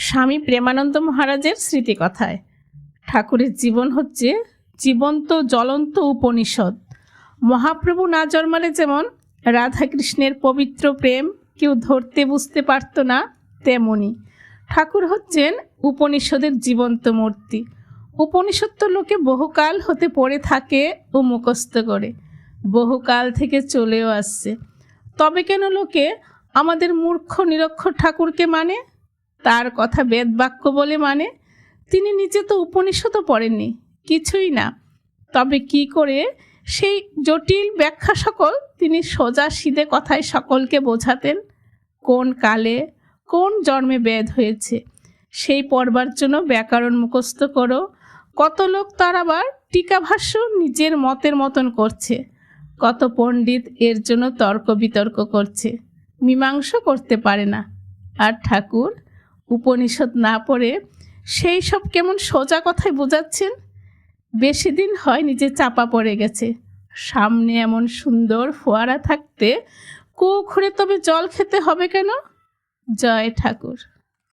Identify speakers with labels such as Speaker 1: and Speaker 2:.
Speaker 1: স্বামী প্রেমানন্দ মহারাজের স্মৃতিকথায় ঠাকুরের জীবন হচ্ছে জীবন্ত জ্বলন্ত উপনিষদ। মহাপ্রভু না জন্মালে যেমন রাধাকৃষ্ণের পবিত্র প্রেম কেউ ধরতে বুঝতে পারত না, তেমনি ঠাকুর হচ্ছেন উপনিষদের জীবন্ত মূর্তি। উপনিষদ তো লোকে বহুকাল হতে পড়ে থাকে ও মুখস্থ করে, বহুকাল থেকে চলেও আসছে। তবে কেন লোকে আমাদের মূর্খ নিরক্ষর ঠাকুরকে মানে, তার কথা বেদবাক্য বলে মানে? তিনি নিজে তো উপনিষদও পড়েননি, কিছুই না। তবে কি করে সেই জটিল ব্যাখ্যা সকল তিনি সোজা সিধে কথায় সকলকে বোঝাতেন? কোন কালে কোন জন্মে বেদ হয়েছে সেই পড়বার জন্য ব্যাকরণ মুখস্থ করো। কত লোক তার আবার টিকা ভাষ্য নিজের মতের মতন করছে, কত পণ্ডিত এর জন্য তর্ক বিতর্ক করছে, মীমাংসা করতে পারে না। আর ঠাকুর উপনিষদ না পড়ে সেই সব কেমন সোজা কথায় বোঝাচ্ছেন। বেশি দিন হয় নিজে চাপা পড়ে গেছে। সামনে এমন সুন্দর ফোয়ারা থাকতে কুয়ো খুঁড়ে তবে জল খেতে হবে কেন? জয় ঠাকুর।